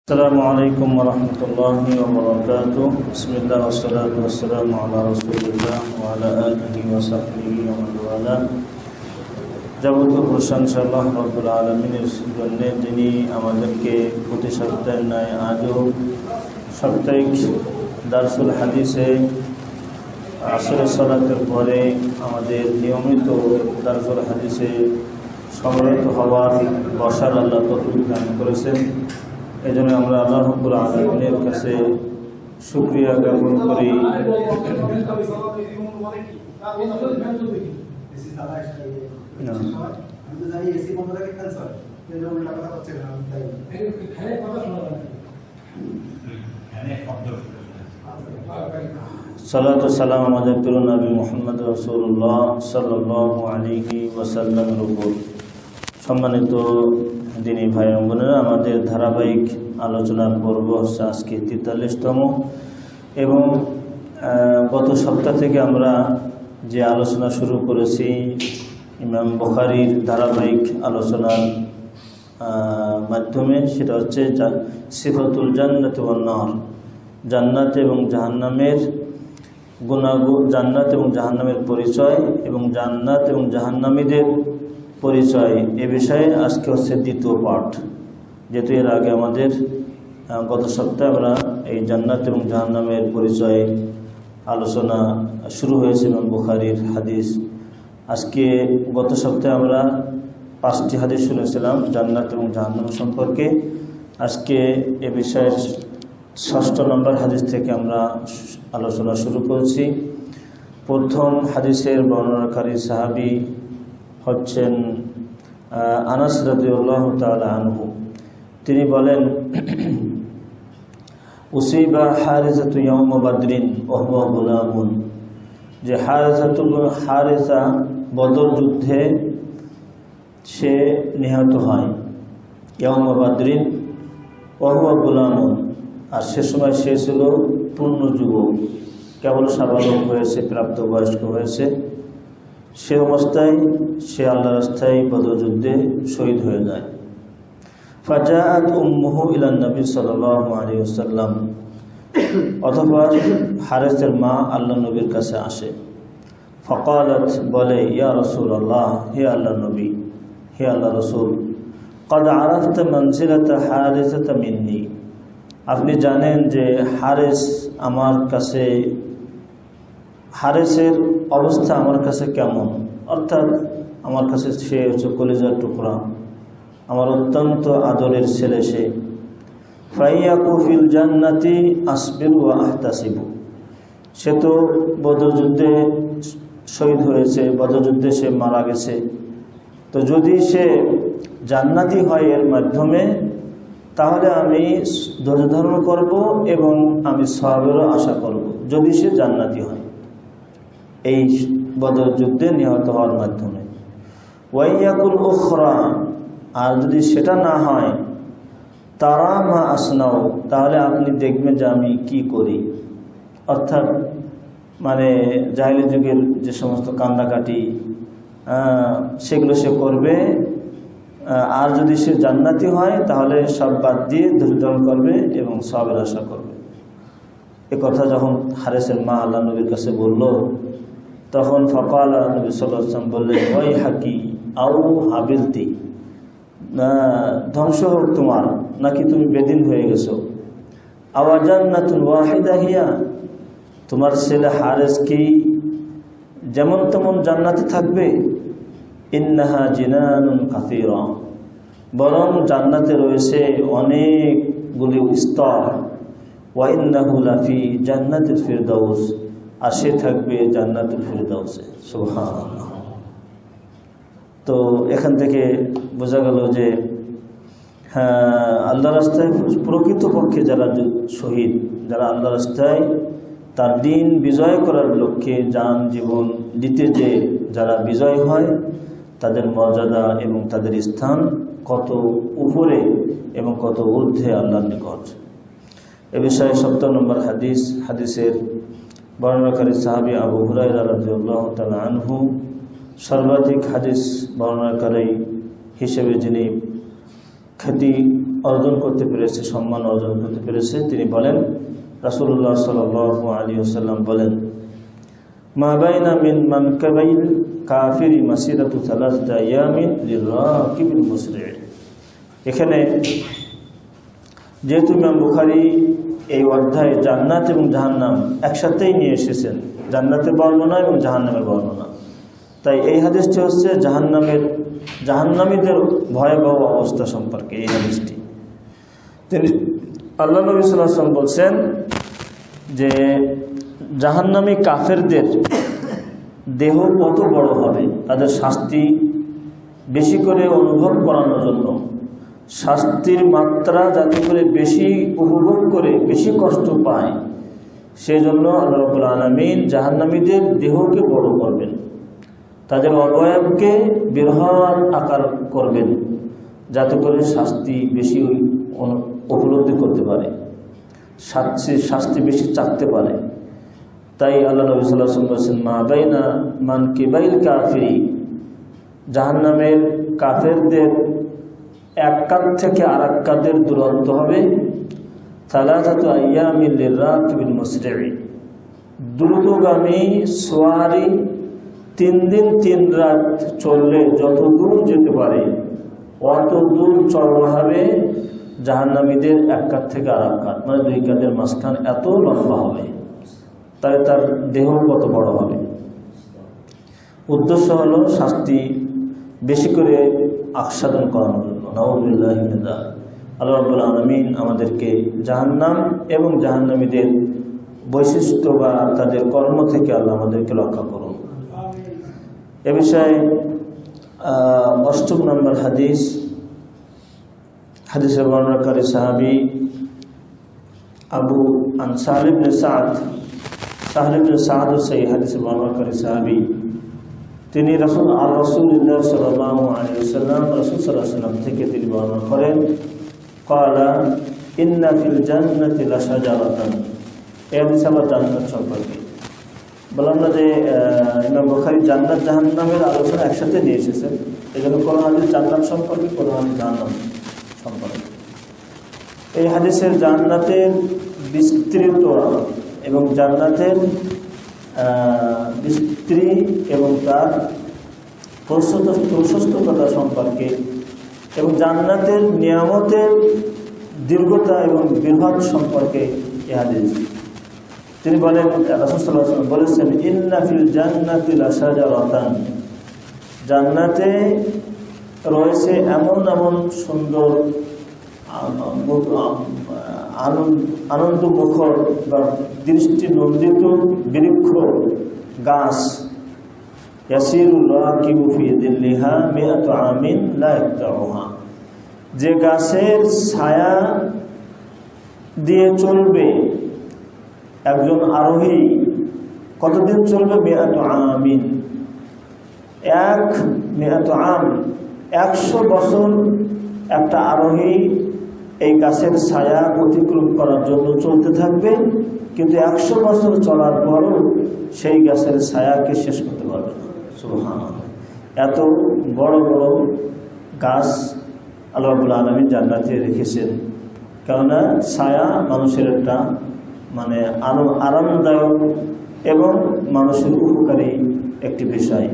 السلام عليكم ورحمة الله وبركاته. بسم الله والصلاة والسلام على رسول الله وعلى آله وصحبه ومن والاه. যাবতীয় প্রশংসা আল্লাহ রাব্বুল আলামিনের জন্য, যিনি আমাদেরকে প্রতি সপ্তাহের ন্যায় আজও সাপ্তাহিক দারসুল হাদিসে আসরের সালাতের পরে আমাদের নিয়মিত দারসুল হাদিসে সমবেত হওয়ার বসার আল্লাহ তৌফিক দান করেছেন। এই জন্য আমরা আল্লাহ রাব্বুল আলামিনের কাছে শুকরিয়া জ্ঞাপন করি। সালাত ও সালাম আমাদের প্রিয় নবী মুহাম্মদ রাসূলুল্লাহ সাল্লাল্লাহু আলাইহি ওয়াসাল্লামের উপর। সম্মানিত দিনী ভাই ও বোনেরা, আমাদের ধারাবাহিক আলোচনার পর্ব হচ্ছে আজকে ৪৩তম, এবং গত সপ্তাহ থেকে আমরা যে আলোচনা শুরু করেছি ইমাম বুখারীর ধারাবাহিক আলোচনার মাধ্যমে, সেটা হচ্ছে সিফাতুল জান্নাতি ওয়ান নার, জান্নাত এবং জাহান্নামের গুণাগুণ, জান্নাত এবং জাহান্নামের পরিচয় এবং জান্নাত এবং জাহান্নামীদের পরিচয়। এ বিষয়ে আজকে হচ্ছে দ্বিতীয় পাঠ। যেহেতু এর আগে আমাদের গত সপ্তাহে আমরা এই জান্নাত এবং জাহান্নামের পরিচয়ে আলোচনা শুরু হয়েছে এবং বুখারীর হাদিস। আজকে গত সপ্তাহে আমরা 5টি হাদিস শুনেছিলাম জান্নাত এবং জাহান্নাম সম্পর্কে। আজকে এ বিষয়ের 6 নম্বর হাদিস থেকে আমরা আলোচনা শুরু করছি। প্রথম হাদিসের বর্ণনাকারী সাহাবী হচ্ছেন আনাস রাদিয়াল্লাহু তাআলা আনহু। তিনি বলেন, উসিবা হারিসাতু ইয়াউম বাদরিন ওয়া হুয়া গুলামুন, যে হারিসা বদর যুদ্ধে সে নিহত হয়। ইয়াউম বাদরিন ওয়া হুয়া গুলামুন, আর সে সময় সে ছিল পূর্ণ যুবক, কেবল সাবালক হয়েছে, প্রাপ্তবয়স্ক হয়েছে। সে অবস্থায় সে আল্লাহর রাস্তায় বদর যুদ্ধে শহীদ হয়ে যায়। ফাজাআত উম্মুহু ইলা নবী সাল্লাল্লাহু আলাইহি ওয়াসাল্লাম, অতঃপর হারিসের মা আল্লাহ নবীর কাছে আসে। ফাকালাত, বলে, ইয়া রাসূলুল্লাহ, হে আল্লাহ নবী, হে আল্লাহ রাসূল, ক্বাদ আরাফতা মানজিলাতা হারিসাতা মিন্নি, আপনি জানেন যে হারিস আমার কাছে, হারিসের অবস্থা আমার কাছে কেমন, অর্থাৎ আমার কাছে সে হচ্ছে কলিজার টুকরা, আমার অত্যন্ত আদরের ছেলে সে। ফাইয়াকু ফিল জান্নাতি আসবিরু ওয়া আহতাসিবু, সে তো বদর যুদ্ধে শহীদ হয়েছে, বদর যুদ্ধে সে মারা গেছে। তো যদি সে জান্নাতি হয় এর মাধ্যমে, তাহলে আমি ধৈর্য ধারণ করব এবং আমি সওয়াবেরও আশা করব, যদি সে জান্নাতি হয় এই বদর যুদ্ধে নিহত হওয়ার মাধ্যমে। ওয়াইয়াকুল উখরা, আর যদি সেটা না হয়, তারা মা আসনাও, তাহলে আপনি দেখবেন যে আমি কি করি। অর্থাৎ মানে জাহেলি যুগের যে সমস্ত কান্দাকাটি সেগুলো সে করবে, আর যদি সে জান্নাতি হয় তাহলে সব বাদ দিয়ে ধৈর্য ধারণ করবে এবং সওয়াবের আশা করবে। এ কথা যখন হারিসের মা আল্লাহ নবীর কাছে বলল, তখন ফাকাল নবী সাল্লাল্লাহু আলাইহি ওয়াসাল্লাম বললেন, ওয়াই হাকি আউ হাবিলতি, ধ্বংস হোক তোমার, নাকি তুমি বেদিন হয়ে গেছো। আওয়া জান্নাতুন ওয়াহিদা হিয়া, তোমার ছেলে হারিস কি যেমন তেমন জান্নাতে থাকবে। ইন্নাহা জিনানুন কাসীরা, বরং জান্নাতে রয়েছে অনেকগুলি স্তর। ওয়া ইন্নাহু লাফি জান্নাতিল ফিরদাউস, আর সে থাকবে জান্নাতুল ফিরদাউসে। সুবহানাল্লাহ। তো এখান থেকে বোঝা গেল যে হ্যাঁ, আল্লাহ রাস্তায় প্রকৃতপক্ষে যারা শহীদ, যারা আল্লাহ রাস্তায় তার দিন বিজয় করার লক্ষ্যে যান জীবন দিতে যে যারা বিজয় হয়, তাদের মর্যাদা এবং তাদের স্থান কত উপরে এবং কত ঊর্ধ্বে আল্লাহর নিকট। এ বিষয়ে 70 নম্বর হাদিস, হাদিসের বর্ণনাকারী সাহাবী আবু হুরায়রা রাদিয়াল্লাহু তাআলা আনহু, সর্বাধিক হাদিস বর্ণনাকারী হিসেবে যিনি খ্যাতি অর্জন করতে পেরেছে, সম্মান অর্জন করতে পেরেছে। তিনি বলেন, রাসূলুল্লাহ সাল্লাল্লাহু আলাইহি ওয়াসাল্লাম বলেন, মা বাইনা মিন মানকাবাইল কাফিরি মাসিরাতু সালাসা আয়ামিন লিরাকিবিল মুসরি'। এখানে যেহেতু ইমাম বুখারী এই অধ্যায়ে জান্নাত এবং জাহান্নাম একসাথেই নিয়ে এসেছেন, জান্নাতের বর্ণনা এবং জাহান্নামের বর্ণনা, তাই এই হাদিসটি হচ্ছে জাহান্নামীদের ভয়াবহ অবস্থা সম্পর্কে এই হাদিসটি। তিনি আল্লাহ নবী সাল্লাল্লাহু আলাইহি ওয়াসাল্লাম বলছেন যে জাহান্নামী কাফেরদের দেহ কত বড় হবে, তাদের শাস্তি বেশি করে অনুভব করানোর জন্য, শাস্তির মাত্রা যাতে করে বেশি উপভোগ করে বেশি কষ্ট পায়, সেই জন্য আল্লাহ রাব্বুল আলামিন জাহান্নামীদের দেহকে বড় করবেন, তাদের অবয়বকে বৃহৎ আকার করবেন, যাতে করে শাস্তি বেশি উপলব্ধি করতে পারে, শাস্তি বেশি চাকতে পারে। তাই আল্লাহ নবী সাল্লাল্লাহু আলাইহি ওয়াসাল্লাম বলেছেন, মা বাইনা মানকিবাইল কাফিরি, জাহান্নামের কাফেরদের এক কাঁধ থেকে আর এক কাঁধের দূরত্ব হবে সালাসাতু আইয়ামিন লিরাকিবিল মুসরি', দ্রুতগামী সোয়ারি 3 দিন 3 রাত চললে যত দূর যেতে পারে অত দূর চলা হবে জাহান্নামীদের এক কাঁধ থেকে আর এক কাঁধ, মানে 2 কাঁধের মাঝখান এত লম্বা হবে। তাই তার দেহ কত বড় হবে। উদ্দেশ্য হলো শাস্তি বেশি করে আস্বাদন করানোর জন্য। নাউযুবিল্লাহি মিন যালিক। আল্লাহ রাব্বুল আলামিন আমাদেরকে জাহান্নাম এবং জাহান্নামীদের বৈশিষ্ট্য বা তাদের কর্ম থেকে আল্লাহ আমাদেরকে রক্ষা করুন। এ বিষয়ে 8 নম্বর হাদিসের বর্ণনাকারী সাহাবী আবু সাহল ইবনে সাদ সেই হাদিসের বর্ণনাকারী সাহাবী, তিনি রাসূলুল্লাহ সাল্লাল্লাহু আলাইহি ওয়াসাল্লাম রাসূল সাল্লাল্লাহু আলাইহি ওয়াসাল্লাম থেকে তিনি বর্ণনা করেন, ক্বালা ইন্না ফিল জান্নাতি লাশাজারাতান। এই হাদিস আবার জান্নাত সম্পর্কে বললাম না যে ইমাম বুখারী জান্নাত জাহান্নামের আলোচনা একসাথে নিয়ে এসেছেন, এজন্য কোন হাদিস জান্নাত সম্পর্কে, কোন হাদিস জাহান্নাম সম্পর্কে। এই হাদিসের জান্নাতের বিস্তৃত এবং জান্নাতের বিস্তৃতি এবং তার প্রশস্ততা সম্পর্কে এবং জান্নাতের নিয়ামতের দীর্ঘতা এবং বৃহৎ সম্পর্কে এই হাদিস। তিনি বলেন, রাসূল সাল্লাল্লাহু আলাইহি ওয়াসাল্লাম বলেছেন, ইন্না ফিল জান্নাতি লাশাজারাতান, জান্নাতে রয়েছে এমন এমন সুন্দর আনন্দমুখর বা দৃষ্টি নন্দিত বৃক্ষ গাছ, ইয়াসিরুর রাকিবু ফি যিল্লিহা মিআতু আমিন লা ইয়াকতাউহা, যে গাছের ছায়া দিয়ে চলবে একজন আরোহী কতদিন চলবে? মিআতু আমিন, 100 বছর একটা আরোহী এই গাছের ছায়া অতিক্রম করার জন্য চলতে থাকবে, কিন্তু 100 বছর চলার পরও সেই গাছের ছায়াকে শেষ করতে পারবে না। সুবহানাল্লাহ, এত বড় বড় গাছ আল্লাহ রাব্বুল আলামিন জান্নাতে রেখেছেন। কেননা ছায়া মানুষের একটা মানে আরামদায়ক এবং মানুষের উপকারী একটি বিষয়।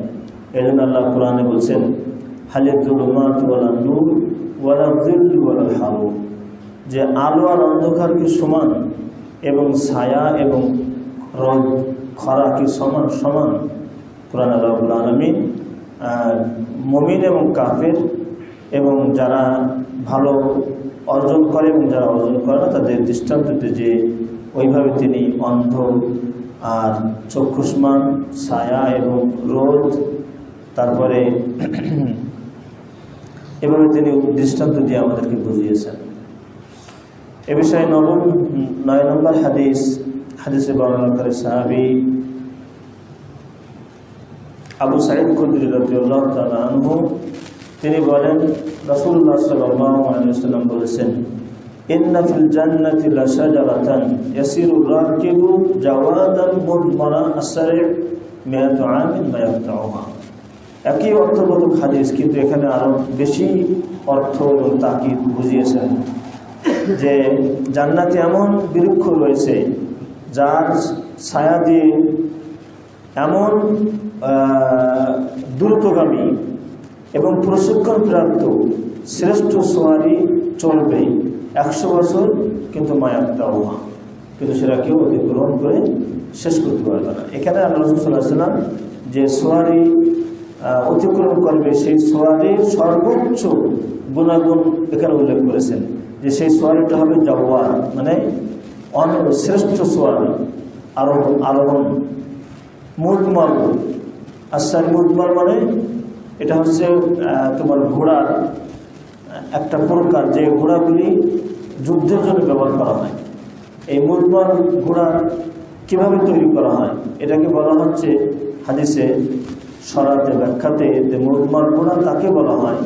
এই জন্য আল্লাহ কোরআনে বলছেন, হালিযুলুমাত ওয়ালা নূর ওয়ালা যিল্লু ওয়ালা হারুর, যে আলো আর অন্ধকার কি সমান এবং ছায়া এবং রোদ খরা কি সমান সমান। কোরআন আল্লাহ রাব্বুল আলামিন মুমিন এবং কাফের এবং যারা ভালো অর্জন করে এবং যারা অর্জন করে না তাদের দৃষ্টান্ততে যে ওইভাবে তিনি অন্ধ আর চক্ষুষ্মান, ছায়া এবং রোদ, তারপরে এভাবে তিনি দৃষ্টান্ত দিয়ে আমাদেরকে বুঝিয়েছেন। এ বিষয়ে 9 নম্বর হাদিসে বর্ণনাকারী সাহাবী আবু সাঈদ খুদরি রাদিয়াল্লাহু তাআলা আনহু, তিনি বলেন, রাসূলুল্লাহ সাল্লাল্লাহু আলাইহি ওয়াসাল্লাম বলেছেন, ইন্না ফিল জান্নাতি লাশাজারাতান ইয়াসিরুর রাকিবু জাওয়াদান মুদমারা আসরি' মিআতু আমিন মা ইয়াকতাউহা। একই অর্থবোধক হাদিস, কিন্তু এখানে আরো বেশি অর্থ এবং তাকিদ বুঝিয়েছেন যে জান্নাতে এমন বৃক্ষ রয়েছে যার ছায়া দিয়ে এমন দ্রুতগামী এবং প্রশিক্ষণপ্রাপ্ত শ্রেষ্ঠ সোয়ারি চলবে 100 বছর, কিন্তু মায়াত্তাওয়া, কিন্তু সেটা কেউ অতিক্রম করে শেষ করতে পারবে না। এখানে আল্লাহ রাসূল সাল্লাল্লাহু আলাইহি ওয়াসাল্লাম যে সোয়ারি অতিক্রম করবে সেই সোয়ারির সর্বোচ্চ গুণাগুণ এখানে উল্লেখ করেছেন, যে সেই সোয়ারিটা হবে জাওয়ার, মানে শ্রেষ্ঠ সোয়ারি, আরোহণ। মুদমার, আসারি মুদমার মানে এটা হচ্ছে তোমার ঘোড়ার একটা প্রকার, যে ঘোড়াগুলি যুদ্ধের জন্য ব্যবহার করা হয়। এই মুদমার ঘোড়া কিভাবে তৈরি করা হয় এটাকে বলা হচ্ছে হাদিসে সরাতে ব্যাখ্যাতে, যে মুদমার ঘোড়া তাকে বলা হয়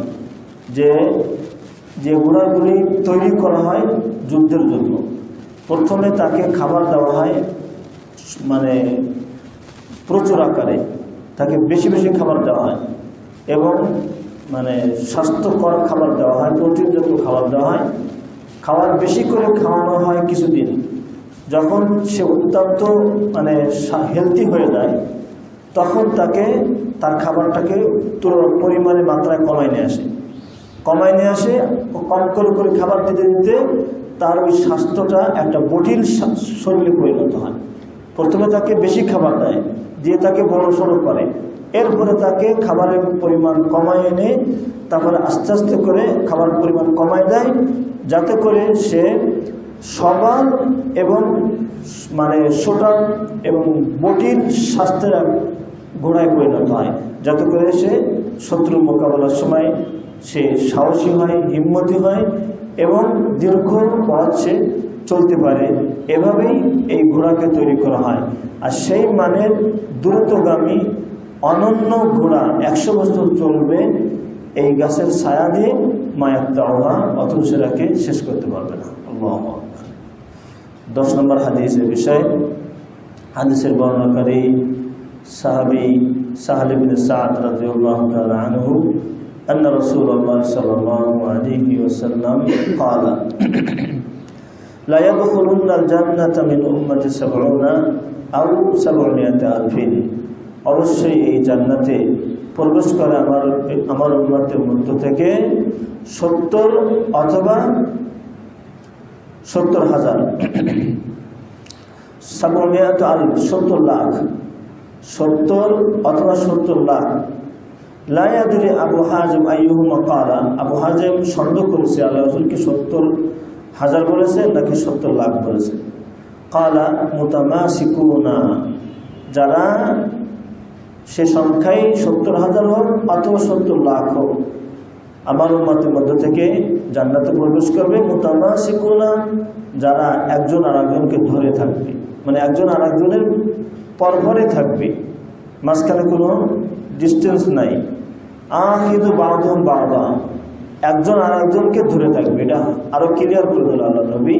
যে ঘোড়াগুলি তৈরি করা হয় যুদ্ধের জন্য। প্রথমে তাকে খাবার দেওয়া হয়, মানে প্রচুর আকারে তাকে বেশি বেশি খাবার দেওয়া হয় এবং মানে স্বাস্থ্যকর খাবার দেওয়া হয়, প্রোটিনযুক্ত খাবার দেওয়া হয়। খাবার বেশি করে খাওয়ানো হয় কিছুদিন। যখন সে অত্যন্ত মানে হেলদি হয়ে যায় তখন তাকে তার খাবারটাকে পরিমাণে মাত্রায় কমায় নিয়ে আসে, কম করে খাবার দিতে দিতে তার ওই স্বাস্থ্যটা একটা জটিল শরীরে পরিণত হয়। প্রথমে তাকে বেশি খাবার দেয়, দিয়ে তাকে বড় সড়ো করে, এরপরে তাকে খাবারের পরিমাণ কমায় এনে তারপরে আস্তে আস্তে করে খাবার পরিমাণ কমায় দেয়, যাতে করে সে সবল এবং মানে সোটাল এবং জটিল স্বাস্থ্যের ঘোড়ায় পরিণত হয়, যাতে করে সে শত্রুর মোকাবেলার সময় সে সাহসী হয়, হিম্মতি হয় এবং দীর্ঘ পথ সে চলতে পারে। এভাবেই এই ঘোড়াকে তৈরি করা হয়। আর সেই মানের দ্রুতগামী অনন্য ঘোড়া 100 বছর চলবে এই গাছের ছায়া দিয়ে, মায়াত্তাওয়া, অথচ সেটাকে শেষ করতে পারবে না। আল্লাহু আকবার। 10 নম্বর হাদিসের বিষয়। হাদিসের বর্ণনাকারী সাহাবী সাহল ইবনে সাদ রাদিয়াল্লাহু তাআলা আনহু أن رسول الله صلى الله عليه وسلم قال لا يدخلن الجنة من أمتي 70 أو 700 ألف। অবশ্যই এই জান্নাতে প্রবেশ করে আমার উম্মতের মধ্য থেকে 70 অথবা 70,000, 700 আলফ, 70 লাখ, 70 অথবা 70 লাখ। লা ইয়াদরি আবু হাজিম আইয়ুহুমা ক্বালা। আবু হাজিম সন্দেহ করেছে আল্লাহ রাসূলকে 70,000 বলেছে নাকি 70 লাখ বলেছে। ক্বালা মুতামাসিকুনা, যারা সে সংখ্যায় 70,000 হোক অথবা 70 লাখ হোক, আমার উম্মতের মধ্য থেকে জান্নাতে প্রবেশ করবে। মুতামাসিকুনা, যারা একজন আরেকজনকে ধরে থাকবে, মানে একজন আরেকজনের পরপরে থাকবে, মাঝখানে কোনো ডিস্টেন্স নাই। আখিযু বা'দুহুম বা'দা, একজন আরেকজনকে ধরে থাকবে। এটা আরো ক্লিয়ার করে দিল আল্লাহ নবী,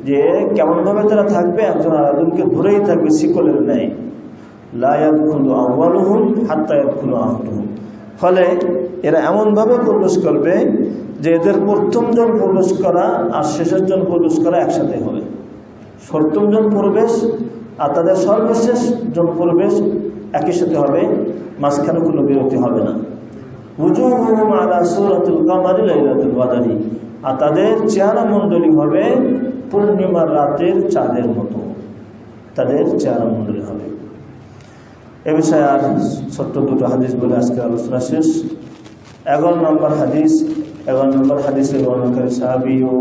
যে কেমনভাবে তারা থাকবে, একজন আরেকজনকে ধরেই থাকবে শিকলের ন্যায়। লা ইয়াদখুলু আউয়ালুহুম হাত্তা ইয়াদখুলু আখিরুহুম। ফলে এরা এমনভাবে প্রবেশ করবে যে এদের প্রথম জন প্রবেশ করা আর শেষের জন প্রবেশ করা একসাথে হবে। প্রথম জন প্রবেশ আর তাদের সর্বশেষ জন প্রবেশ একই সাথে হবে, মাঝখানে কোনো বিরতি হবে না। উজুহুম আলা সূরাতুল কামারি লাইলাতুল বাদরি, আর তাদের চেহারা মণ্ডলী হবে পূর্ণিমার রাতের চাঁদের মতো, তাদের চেহারা মণ্ডলী হবে। এ বিষয়ে আর ছোট্ট দুটো হাদিস বলে আজকে আলোচনা শেষ। 11 নম্বর হাদিস। 11 নম্বর হাদিসের বর্ণনাকারী সাহাবী ও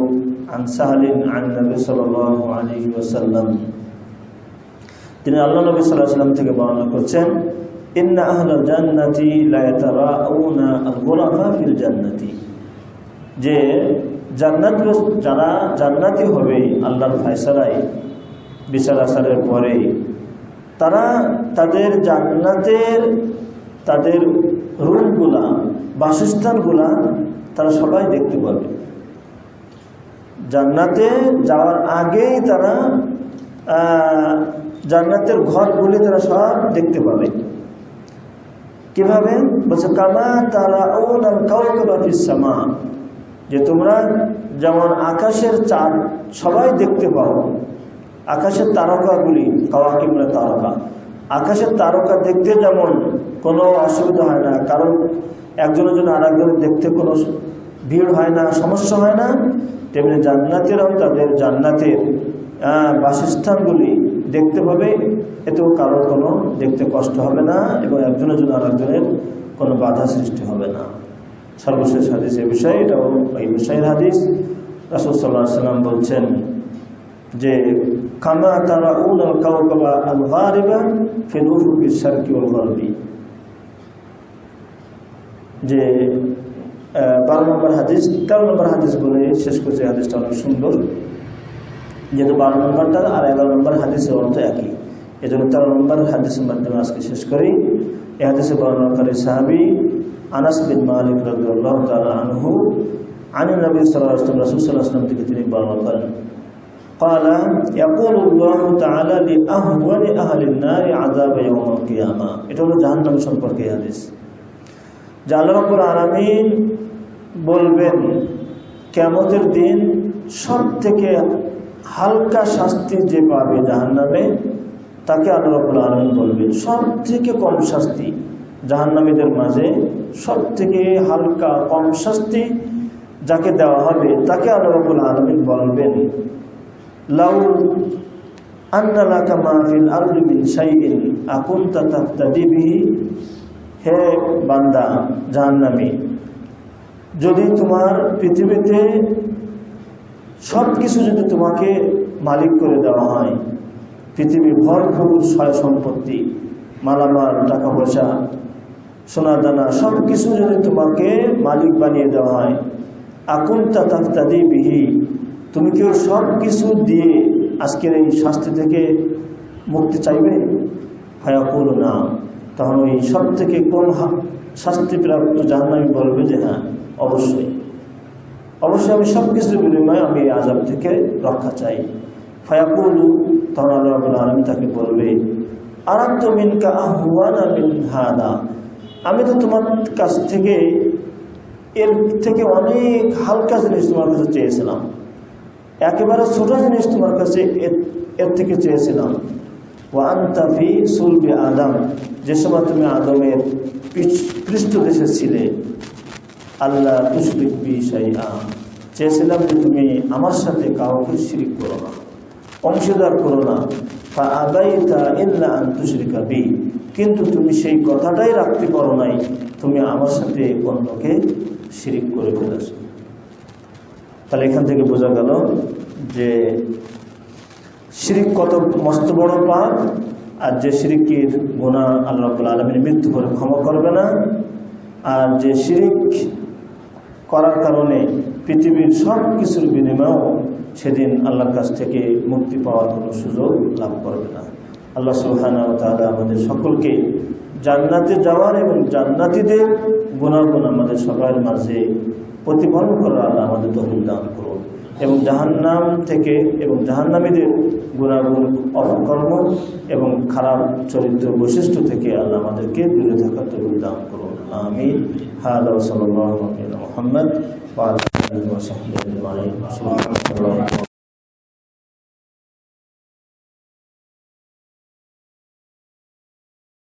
আন সাহলিন আন নবী সাল্লাল্লাহু আলাইহি ওয়াসাল্লাম, তিনি আল্লাহ নবী সাল্লাল্লাহু আলাইহি ওয়াসাল্লাম থেকে বর্ণনা করছেন, ইন্না আহলাল জান্নাতি লা ইয়াতারাউনা আল-গুরাফা ফিল জান্নাতি, যে যারা জান্নাতি হবে আল্লাহর ফয়সালায় বিচার আসারের পরে, তারা তাদের জান্নাতের তাদের রুমগুলা, বাসস্থানগুলা তারা সবাই দেখতে পাবে। জান্নাতে যাওয়ার আগেই তারা জান্নাতের ঘরগুলি তারা সব দেখতে পাবে। কিভাবে? বলছে কামা তারাউনাল কাওকাবা ফিস সামা, যে তোমরা যেমন আকাশের চাঁদ সবাই দেখতে পাও, আকাশের তারকাগুলি কাওয়াকিবুল তারকা, আকাশের তারকা দেখতে যেমন কোনো অসুবিধা হয় না, কারণ একজনের জন্য আর একজনের দেখতে কোনো ভিড় হয় না, সমস্যা হয় না, তেমনি জান্নাতেরাও তাদের জান্নাতের বাসস্থানগুলি দেখতে পাবে, এতেও কারোর কোনো দেখতে কষ্ট হবে না এবং একজনের জন্য আর একজনের কোনো বাধা সৃষ্টি হবে না। সর্বশেষ হাদিস এই বিষয়ে, এটাও এই বিষয়ের হাদিস। রাসূল সাল্লাল্লাহু আলাইহি ওয়াসাল্লাম বলছেন যে কামা তারাউন আল কাওকাবা আল গারিবা ফিল উফুকিশ শারকি ওয়াল গারবি, যে 12 নম্বর হাদিস, 13 নম্বর হাদিস বলে শেষ করছে। হাদিসটা অনেক সুন্দর, যেহেতু 12 নম্বরটা আর 11 নম্বর হাদিসের অর্থ একই, এই জন্য 13 নম্বর হাদিসের মাধ্যমে আজকে শেষ করি। এই হাদিসে বর্ণনাকারী সাহাবী আনাস বিন মালিক রাদিয়াল্লাহু তাআলা আনহু আন নবী সাল্লাল্লাহু আলাইহি ওয়াসাল্লাম, রাসূল সাল্লাল্লাহু আলাইহি ওয়াসাল্লাম থেকে তিনি বর্ণনা করেন, قال يقول الله تعالى لأهون أهل النار عذاب يوم القيامة। এটা হলো জাহান্নাম সম্পর্কে হাদিস। যে আল্লাহ রাব্বুল আলামিন বলবেন কিয়ামতের দিন সবথেকে হালকা শাস্তি যে পাবে জাহান্নামে, তাকে আল্লাহ রাব্বুল আলামিন বলবেন সবথেকে কম শাস্তি, জাহান্নামীদের মাঝে সবথেকে হালকা কম শাস্তি যাকে দেওয়া হবে তাকে আল্লাহ রাব্বুল আলামিন বলবেন, লাউ আন্না লাকা মা ফিল আরদি মিন শাইইন আকুনতা তাফতাদি বিহি, হে বান্দা জাহান্নামী, যদি তোমার পৃথিবীতে সব কিছু যদি তোমাকে মালিক করে দেওয়া হয়, পৃথিবী ভরপুর সয় সম্পত্তি, মালামাল, টাকা পয়সা, সোনা দানা, সব কিছু যদি তোমাকে মালিক বানিয়ে দেওয়া হয়, আকুনতা তাফতাদি বিহি, তুমি কি সব কিছু দিয়ে আজকের এই শাস্তি থেকে মুক্তি চাইবে? ফায়াকুলু না, তখন ওই সব থেকে কোন শাস্তিপ্রাপ্ত জাহান্নামী বলবে যে হ্যাঁ, অবশ্যই অবশ্যই আমি সব কিছুর বিনিময়ে আমি এই আযাব থেকে রক্ষা চাই। ফায়াকুলু, তখন আল্লাহ রাব্বুল আলামিন তাকে বলবে, আরাদতু মিনকা আহওয়ানা মিন হাদা, আমি তো তোমার কাছ থেকে এর থেকে অনেক হালকা জিনিস তোমার কাছে চেয়েছিলাম, একেবারে ছোট জিনিস তোমার কাছে এর থেকে চেয়েছিলাম। ওয়া আনতা ফি সুলবি আদম, যে সময় তুমি আদমের পৃষ্ঠদেশে ছিলে, আল্লাহ তুশরিক বি শাইআ, চেয়েছিলাম যে তুমি আমার সাথে কাউকে শিরিক করো না, অংশীদার করো না। ফা আবাইতা ইল্লা আন তুশরিকা বি, কিন্তু তুমি সেই কথাটাই রাখতে পারো নাই, তুমি আমার সাথে অন্যকে শিরিক করে ফেলেছো। তাহলে এখান থেকে বোঝা গেল যে শিরিক কত মস্ত বড় পাপ, আর যে শিরিকের গুনাহ আল্লাহ রাব্বুল আলামিন মৃত্যু করে ক্ষমা করবে না, আর যে শিরিক করার কারণে পৃথিবীর সব কিছুর বিনিময়েও সেদিন আল্লাহর কাছ থেকে মুক্তি পাওয়ার কোনো সুযোগ লাভ করবে না। আল্লাহ সুবহানাহু ওয়া তাআলা আমাদের সকলকে জান্নাতে যাওয়ার এবং জান্নাতীদের গুনাহগুলো আমাদের সবার মাঝে প্রতিফলন করার আল্লাহ আমাদের তৌফিক দান করুন, এবং জাহান্নাম থেকে এবং জাহান্নামীদের গুনাহগুলো, অপকর্ম এবং খারাপ চরিত্র বৈশিষ্ট্য থেকে আল্লাহ আমাদেরকে দূরে থাকার তৌফিক দান করুন। আমিন। হাদা সাল্লাল্লাহু আলাইহি ওয়া সাল্লাম মুহাম্মদ ওয়া আলিহি ওয়া সাহবিহি আজমাইন। সুবহানাল্লাহ।